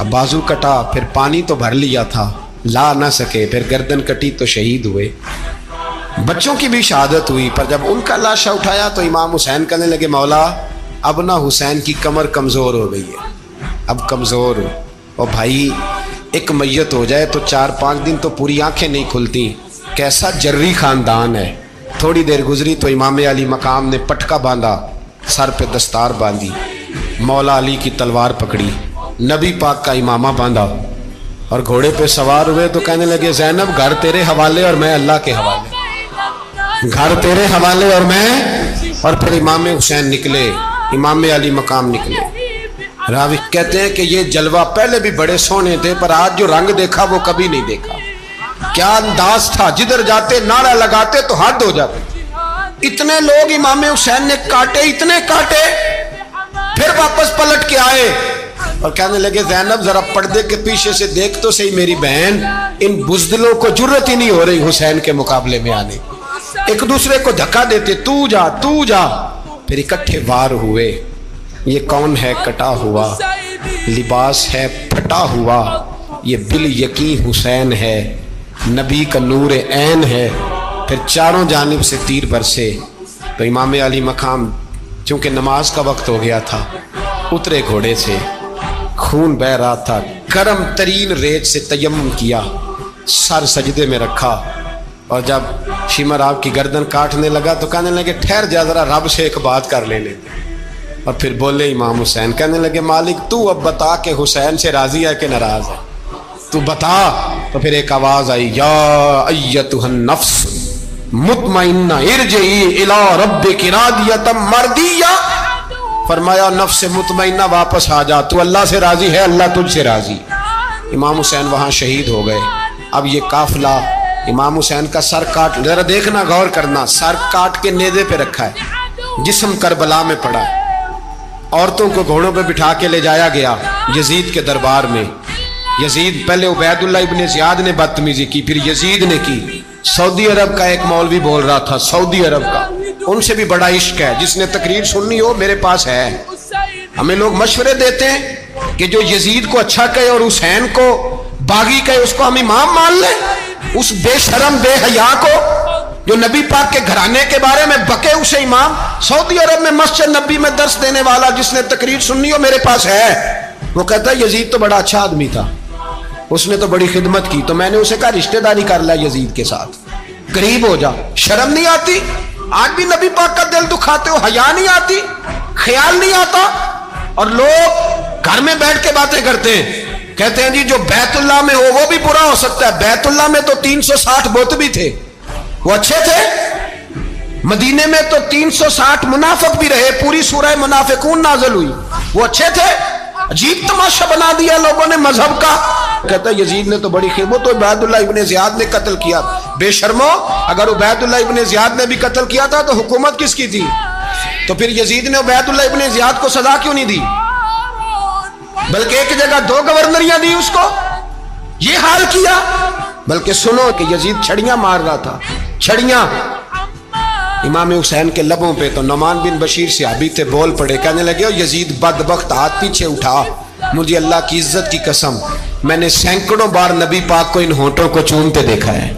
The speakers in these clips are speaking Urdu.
اب بازو کٹا, پھر پانی تو بھر لیا تھا, لا نہ سکے, پھر گردن کٹی تو شہید ہوئے. بچوں کی بھی شہادت ہوئی, پر جب ان کا لاشا اٹھایا تو امام حسین کہنے لگے مولا اب نہ حسین کی کمر کمزور ہو گئی ہے, اب کمزور ہو. اور بھائی ایک میت ہو جائے تو 4-5 دن تو پوری آنکھیں نہیں کھلتی. کیسا جری خاندان ہے. تھوڑی دیر گزری تو امام علی مقام نے پٹکا باندھا, سر پہ دستار باندھی, مولا علی کی تلوار پکڑی, نبی پاک کا امامہ باندھا اور گھوڑے پہ سوار ہوئے تو کہنے لگے زینب گھر تیرے حوالے اور میں اللہ کے حوالے, گھر تیرے حوالے اور میں. اور پھر امام حسین نکلے, امام علی مقام نکلے. راوی کہتے ہیں کہ یہ جلوہ پہلے بھی بڑے سونے تھے, پر آج جو رنگ دیکھا وہ کبھی نہیں دیکھا. کیا انداز تھا, جدھر جاتے نعرہ لگاتے تو حد ہو جاتے. اتنے لوگ امام حسین نے کاٹے, اتنے کاٹے, پھر واپس پلٹ کے آئے اور کہنے لگے زینب ذرا پردے کے پیچھے سے دیکھ تو صحیح میری بہن, ان بزدلوں کو جرت ہی نہیں ہو رہی حسین کے مقابلے میں آنے. ایک دوسرے کو دھکا دیتے, تو جا تو جا. پھر اکٹھے وار ہوئے. یہ کون ہے کٹا ہوا, لباس ہے پھٹا ہوا, یہ بال یقین حسین ہے, نبی کا نور عین ہے. پھر چاروں جانب سے تیر برسے تو امام علی مقام چونکہ نماز کا وقت ہو گیا تھا, اترے گھوڑے سے, خون بہ رہا تھا, گرم ترین ریت سے تیمم کیا, سر سجدے میں رکھا, اور جب شمر آپ کی گردن کاٹنے لگا تو کہنے لگے ٹھہر جا ذرا رب سے ایک بات کر لینے. اور پھر بولے امام حسین, کہنے لگے مالک تو اب بتا کہ حسین سے راضی ہے کہ ناراض ہے, تو بتا. تو پھر ایک آواز آئی, یا ایتھا النفس مطمئنہ ارجعی الی ربک راضیۃ مرضیہ. فرمایا نفس مطمئنہ واپس آ جا, تو اللہ سے راضی ہے, اللہ تجھ سے راضی. امام حسین وہاں شہید ہو گئے. اب یہ قافلہ امام حسین کا سر کاٹ, ذرا دیکھنا غور کرنا, سر کاٹ کے نیزے پہ رکھا ہے, جسم کربلا میں پڑا ہے. عورتوں کو گھوڑوں پہ بٹھا کے لے جایا گیا یزید کے دربار میں. یزید پہلے عبید اللہ ابن زیاد نے بدتمیزی کی, پھر یزید نے کی. سعودی عرب کا ایک مولوی بول رہا تھا, سعودی عرب کا, ان سے بھی بڑا عشق ہے, جس نے تقریر سننی ہو میرے پاس ہے. ہمیں لوگ مشورے دیتے ہیں کہ جو یزید کو اچھا کہے اور حسین کو باغی کہے اس کو ہم امام مان لیں. اس بے شرم بے حیا کو جو نبی پاک کے گھرانے کے بارے میں بکے اسے امام. سعودی عرب میں مسجد نبی میں درس دینے والا جس نے تقریر سننی ہو میرے پاس ہے. وہ کہتا ہے یزید تو بڑا اچھا آدمی تھا, اس نے تو بڑی خدمت کی, تو میں نے اسے کہا رشتہ داری کر لیا یزید کے ساتھ, قریب ہو جا. شرم نہیں آتی؟ آج بھی نبی پاک کا دل دکھاتے ہو, حیا نہیں آتی, خیال نہیں آتا. اور لوگ گھر میں بیٹھ کے باتیں کرتے ہیں, کہتے ہیں جی جو بیت اللہ میں ہو وہ بھی برا ہو سکتا ہے. بیت اللہ میں تو 360 بت بھی تھے, وہ اچھے تھے. مدینے میں تو 360 منافق بھی رہے, پوری سورہ منافقون نازل ہوئی, وہ اچھے تھے. عجیب تماشا بنا دیا لوگوں نے مذہب کا. کہتا ہے یزید نے تو بڑی خدمت, تو عبید اللہ ابن زیاد نے قتل کیا. بے شرمو, اگر عبید اللہ ابن زیاد نے بھی قتل کیا تھا تو حکومت کس کی تھی؟ تو پھر یزید نے عبید اللہ ابن زیاد کو سزا کیوں نہیں دی, بلکہ ایک جگہ 2 گورنریاں دی اس کو, یہ حال کیا. بلکہ سنو کہ یزید چھڑیاں مار رہا تھا, چھڑیاں امام حسین کے لبوں پہ. تو نعمان بن بشیر صحابی تھے, بول پڑے, کہنے لگے یزید بدبخت, ہاتھ پیچھے اٹھا, مجھے اللہ کی عزت کی قسم میں نے سینکڑوں بار نبی پاک کو ان ہونٹوں کو چومتے دیکھا ہے.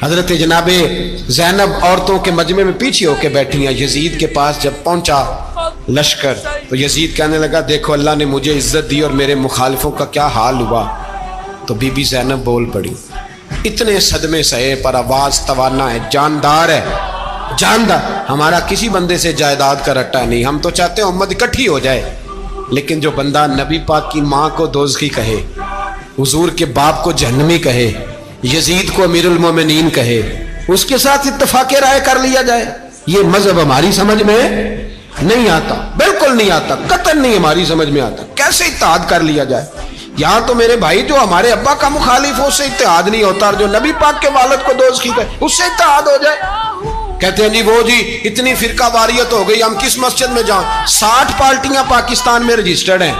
حضرت جناب زینب عورتوں کے مجمع میں پیچھے ہو کے بیٹھی ہیں. یزید کے پاس جب پہنچا لشکر تو یزید کہنے لگا دیکھو اللہ نے مجھے عزت دی اور میرے مخالفوں کا کیا حال ہوا. تو بی بی زینب بول پڑی, اتنے صدمے سہے پر آواز توانا ہے, جاندار ہے, جاندار. ہمارا کسی بندے سے جائیداد کا رٹا نہیں, ہم تو چاہتے ہیں امت اکٹھی ہو جائے, لیکن جو بندہ نبی پاک کی ماں کو دوزخی کہے, حضور کے باپ کو جہنمی کہے, یزید کو امیر المومنین کہے, اس کے ساتھ اتفاق رائے کر لیا جائے, یہ مذہب ہماری سمجھ میں نہیں آتا, بالکل نہیں آتا, قطعاً نہیں ہماری سمجھ میں آتا. کیسے اتحاد کر لیا جائے؟ یہاں تو میرے بھائی جو ہمارے ابا کا مخالف ہو اس سے اتحاد نہیں ہوتا, اور جو نبی پاک کے والد کو دوزخی کہے اس سے اتحاد ہو جائے. کہتے ہیں جی وہ جی اتنی فرقہ واریت ہو گئی, ہم کس مسجد میں جاؤں؟ 60 پارٹیاں پاکستان میں رجسٹرڈ ہیں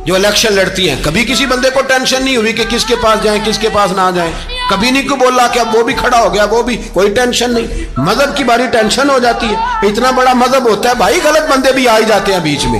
جو الیکشن لڑتی ہیں. کبھی کسی بندے کو ٹینشن نہیں ہوئی کہ کس کے پاس جائیں کس کے پاس نہ جائیں, کبھی نہیں کو بولا کہ اب وہ بھی کھڑا ہو گیا, وہ بھی, کوئی ٹینشن نہیں. مذہب کی باری ٹینشن ہو جاتی ہے, اتنا بڑا مذہب ہوتا ہے بھائی, غلط بندے بھی آ ہی جاتے ہیں بیچ میں.